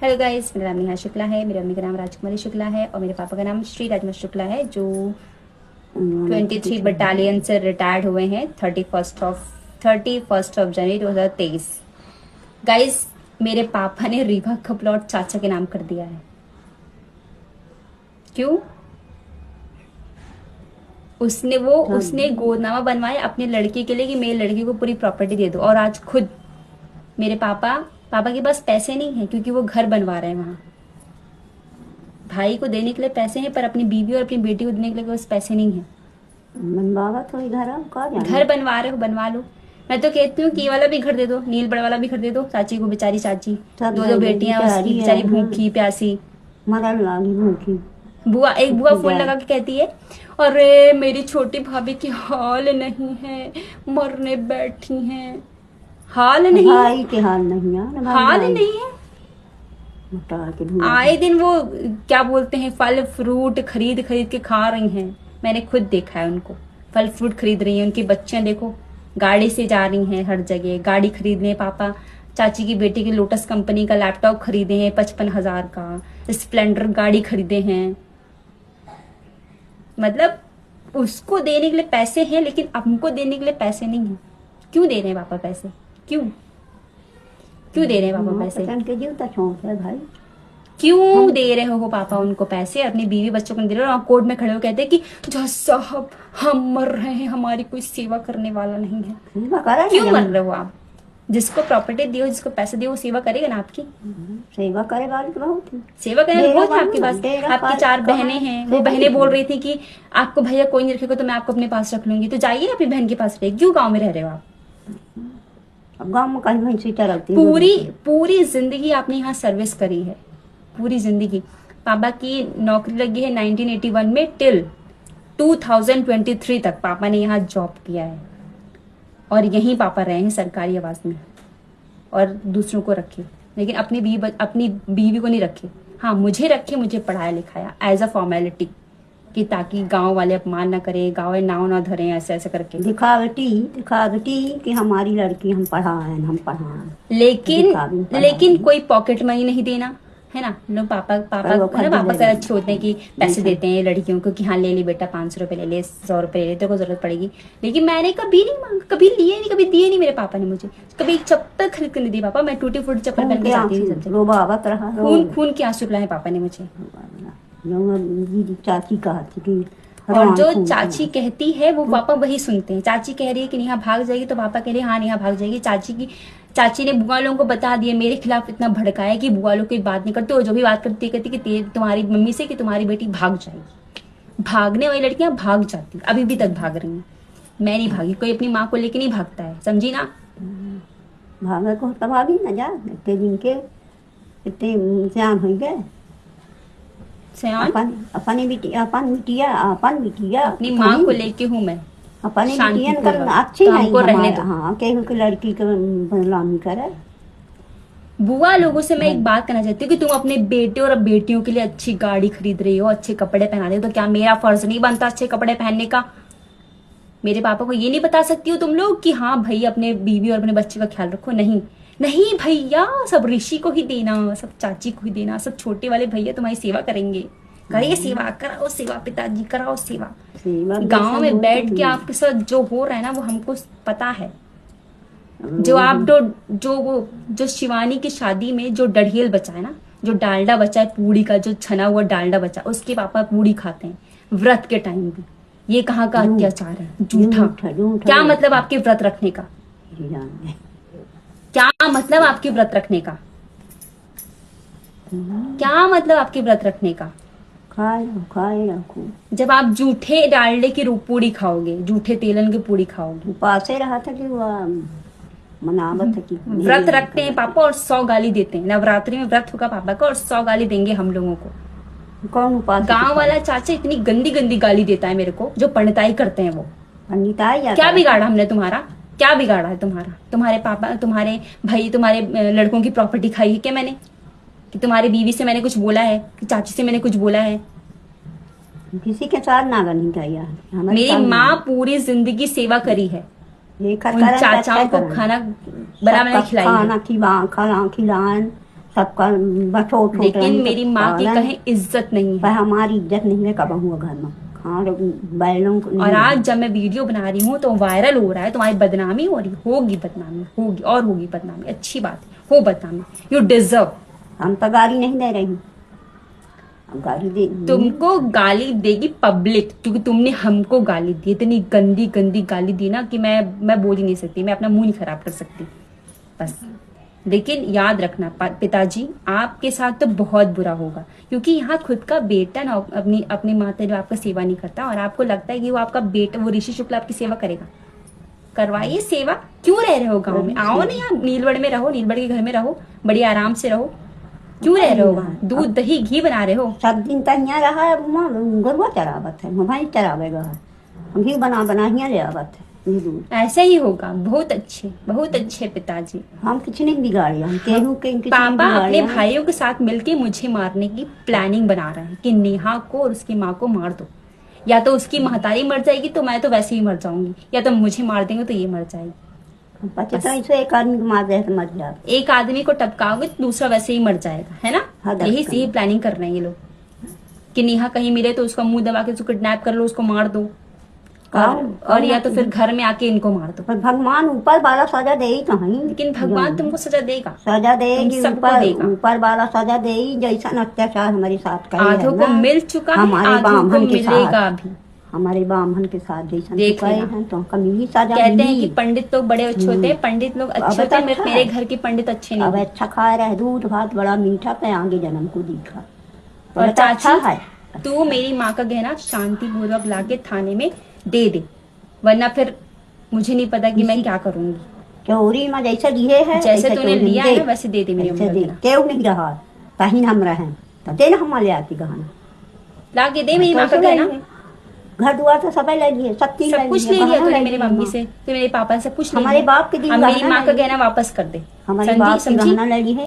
Hello guys, मेरा नाम नेहा शुक्ला है। मेरी मम्मी का नाम राजकुमारी शुक्ला है और मेरे पापा का नाम श्री राजमल शुक्ला है, जो 23 बटालियन से रिटायर्ड हुए हैं 31 ऑफ जनवरी 2023। गाइस, मेरे पापा ने रीवा का प्लॉट चाचा के नाम कर दिया है। क्यों? उसने गोदनामा बनवाया अपने लड़के के लिए कि मेरे लड़के को पूरी प्रॉपर्टी दे दो, और आज खुद मेरे पापा के पास पैसे नहीं है क्योंकि वो घर बनवा रहे हैं वहां। भाई को देने के लिए पैसे हैं पर अपनी बीवी और अपनी बेटी को देने के लिए बस पैसे नहीं है। बनवावा तो घर बनवा रहे हो, बनवा लो। मैं तो कहती हूँ कि ये वाला भी घर दे दो, नील बड़ा वाला भी घर दे दो चाची को। बेचारी चाची, दो बेटियां उसकी, बेचारी भूखी प्यासी मरल लागी भूखी। एक बुआ फोन लगा के कहती है, अरे मेरी छोटी भाभी की हाल नहीं है, मरने बैठी हैं। हाल नहीं, भाई के हाल नहीं है, हाल नहीं है। आए दिन वो क्या बोलते हैं, फल फ्रूट खरीद खरीद के खा रही हैं। मैंने खुद देखा है उनको, फल फ्रूट खरीद रही हैं। उनकी बच्चियां देखो गाड़ी से जा रही हैं हर जगह, गाड़ी खरीदने। पापा चाची की बेटी के लोटस कंपनी का लैपटॉप खरीदे हैं 55,000 का, स्प्लेंडर गाड़ी खरीदे हैं। मतलब उसको देने के लिए पैसे हैं लेकिन हमको देने के लिए पैसे नहीं है। क्यों दे रहे हैं पापा पैसे? क्यों दे रहे हैं पापा पैसे? भाई क्यों दे रहे हो पापा उनको पैसे? अपनी बीवी बच्चों को नहीं दे रहे हो। कोर्ट में खड़े हो कहते हैं कि जज साहब हम मर रहे हैं, हमारी कोई सेवा करने वाला नहीं है। क्यों मर रहे हो आप? जिसको प्रॉपर्टी दियो, जिसको पैसे दियो, वो सेवा करेगा ना आपकी। सेवा करे वाली बहुत सेवा करने वाली बहुत है आपके पास। आपकी 4 बहनें हैं, वो बहनें बोल रही थी कि आपको भैया कोई नहीं रखेगा तो मैं आपको अपने पास रख लूंगी। तो जाइए अपनी बहन के पास रहे। क्यों गाँव में रह रहे हो आप? गाँव में कहीं भैंसी चलती। पूरी जिंदगी आपने यहाँ सर्विस करी है, पूरी जिंदगी। पापा की नौकरी लगी है 1981 में टिल 2023 तक पापा ने यहाँ जॉब किया है, और यहीं पापा रहे हैं सरकारी आवास में, और दूसरों को रखे, लेकिन अपनी बीवी को नहीं रखे। हाँ, मुझे रखे, मुझे पढ़ाया लिखाया एज अ फॉर्मेलिटी, कि ताकि गांव वाले अपमान ना करें, गाँव वाले नाव ना धरें, ऐसे ऐसे करके दिखावटी कि हमारी लड़की हम पढ़ाएं। लेकिन कोई पॉकेट मनी नहीं देना है ना। लोग पापा से अच्छे होते हैं कि पैसे देते हैं लड़कियों को कि हाँ ले ली बेटा, 500 रुपए ले ले, 100 रुपए ले ले, तेरे को जरूरत पड़ेगी। लेकिन मैंने कभी नहीं मांगा, कभी लिए नहीं, कभी दिए नहीं मेरे पापा ने मुझे। कभी एक चप्पल खरीद कर नहीं दी पापा। मैं टूटी फूटी चप्पल पहन के जाती थी। खून के आंसू पिलाए पापा ने मुझे। चाची कहती, और जो चाची कहती है वो पापा वही सुनते हैं। चाची कह रही है कि नेहा भाग जाएगी तो पापा कह रहे हैं हाँ नेहा भाग जाएगी। चाची ने बुआ लोगों को बता दिया, मेरे खिलाफ इतना भड़काया कि बुआ लोग कोई बात नहीं करते, और जो भी बात करती कहती कि तुम्हारी मम्मी से कि तुम्हारी बेटी भाग जाएगी। भागने वाली लड़कियां भाग जाती, अभी भी तक भाग रही हैं। मैं नहीं भागी। कोई अपनी माँ को लेके नहीं भागता है, समझी ना। भागे को तब भागी ना जा, इतने दिन के इतने सियान हो गए। अपनी बिटिया अपनी माँ को लेके हूँ मैं। अपनी अच्छी नहीं, हाँ केहू की लड़की के बदनामी करे। बुआ लोगों से मैं एक बात कहना चाहती हूँ कि तुम अपने बेटे और बेटियों के लिए अच्छी गाड़ी खरीद रही हो, अच्छे कपड़े पहना रही हो, तो क्या मेरा फर्ज नहीं बनता अच्छे कपड़े पहनने का? मेरे पापा को ये नहीं बता सकती हो तुम लोग कि हाँ भाई अपने बीवी और अपने बच्चे का ख्याल रखो? नहीं भैया, सब ऋषि को ही देना, सब चाची को ही देना, सब छोटे वाले भैया तुम्हारी सेवा करेंगे। करिए सेवा, कराओ सेवा, पिताजी कराओ सेवा। गांव में बैठ के आपके साथ जो हो रहा है ना वो हमको पता है। जो शिवानी की शादी में जो डढ़ेल बचा है ना, जो डालडा बचा है पूड़ी का, जो छना हुआ डालडा बचा, उसके पापा पूड़ी खाते हैं व्रत के टाइम भी। ये कहाँ का अत्याचार है? झूठा। क्या मतलब आपके व्रत रखने का? क्या मतलब आपके व्रत रखने का? क्या मतलब आपके व्रत रखने का? खाए रखो। जब आप झूठे डालडे की पूड़ी खाओगे, झूठे तेलन की पूड़ी खाओगे। पासे रहा था कि मनावत है कि व्रत रखते हैं पापा और 100 गाली देते हैं। नवरात्रि में व्रत होगा पापा का और 100 गाली देंगे हम लोगों को। कौन उपास? गांव वाला चाचा इतनी गंदी गंदी गाली देता है मेरे को, जो पंडिताई करते हैं वो। पंडिताई क्या बिगाड़ा हमने तुम्हारा? क्या बिगाड़ा है तुम्हारा? तुम्हारे पापा, तुम्हारे भाई, तुम्हारे लड़कों की प्रॉपर्टी खाई है क्या मैंने? कि तुम्हारी बीवी से मैंने कुछ बोला है? कि चाची से मैंने कुछ बोला है? किसी के साथ नागा नहीं किया। मेरी माँ पूरी जिंदगी सेवा करी है, उन चाचाओं को खाना बना खिलाई, खाना खिलान सबका बठोट लेकिन मेरी माँ की कहीं इज्जत नहीं पर है। हमारी इज्जत नहीं है कब हुआ घर में। हाँ बैलों को और आज जब मैं वीडियो बना रही हूँ तो वायरल हो रहा है, तुम्हारी बदनामी हो रही, होगी बदनामी, होगी और होगी बदनामी, अच्छी बात है, हो बदनामी, यू डिजर्व। हम तो गाली नहीं दे रही, हम गाली दे तुमको गाली देगी पब्लिक, क्योंकि तुमने हमको गाली दी, इतनी गंदी गंदी गाली दी ना कि मैं बोल ही नहीं सकती, मैं अपना मुंह नहीं खराब कर सकती बस। लेकिन याद रखना पिताजी, आपके साथ तो बहुत बुरा होगा, क्योंकि यहाँ खुद का बेटा ना अपनी माता जो आपका सेवा नहीं करता, और आपको लगता है कि वो आपका बेटा, वो ऋषि शुक्ला आपकी सेवा करेगा। करवाइए सेवा, क्यों रह रहे हो गाँव में? आओ ना यहाँ नीलबड़ में रहो, नीलबड़ के घर में रहो, बड़ी आराम से रहो। क्यों रह रहे हो वहाँ? दूध दही घी बना रहे हो। सब दिन तक यहाँ रहा है, गरुआ चरावत है, मोबाइल चरावेगा, हम घी बना बना यहाँ ले आवत है दूध। ऐसे ही होगा। बहुत अच्छे पिताजी। हम कुछ नहीं बिगाड़े, हम केहू के कुछ नहीं पापा अपने बिगाड़े। भाइयों के साथ मिलके मुझे मारने की प्लानिंग बना रहे हैं कि नेहा को और उसकी माँ को मार दो, या तो उसकी महतारी मर जाएगी तो मैं तो वैसे ही मर जाऊंगी, या तो मुझे मार देंगे तो ये मर जाएगी। पता ऐसे एक आदमी को मार दे तो मर जाए, एक आदमी को टपकाओगे तो दूसरा वैसे ही मर जाएगा, है ना? हाँ, यही प्लानिंग कर रहे हैं ये लोग कि नेहा कहीं मिले तो उसका मुंह दबा के उसको किडनैप कर लो, उसको मार दो, और या तो फिर घर में आके इनको मार दो। पर भगवान ऊपर वाला सजा दे ही कहीं। लेकिन भगवान तुमको सजा देगा, सजा देगी, सबको ऊपर देगा। ऊपर वाला सजा दे ही, जैसा अत्याचार हमारे साथ करे आधों को मिल चुका है, हमारे आधों को ब्राह्मण के मिलेगा साथ, भी। हमारे ब्राह्मण के साथ जैसा देख गए लेना। हैं तो हमको मिली सजा। कहते हैं कि पंडित लोग बड़े अच्छे होते हैं, पंडित लोग अच्छे अब होते हैं, अच्छा मेरे है। घर के पंडित अच्छे अब नहीं। अच्छा खा रहे दूध भात बड़ा मीठा पे आगे जन्म को दिखा। और अच्छा है। चाची, तू मेरी माँ का गहना शांति पूर्वक लाके थाने में दे दे, वरना फिर मुझे नहीं पता कि मैं क्या करूंगी। चोरी में जैसे दिए है, जैसे तूने चोरी में लिया दे। है वैसे दे दे मेरी ऐसे मम्मी दे, का गहना। केहू नहीं रहा कहीं हम रहे तो देना हमारे आती गहना ला के दे मेरी माँ का कैसे गहना। लेंगे? घर दुआर तो सब ले लिए, सब चीज सब कुछ ले लिया तूने मेरी मम्मी से, तो मेरे पापा से सब कुछ ले हमारे लिया। बाप के दिन अब मेरी गहना माँ का ले लिया। गहना वापस कर दे। हमारे बाप की समझी? गहना ले ली है।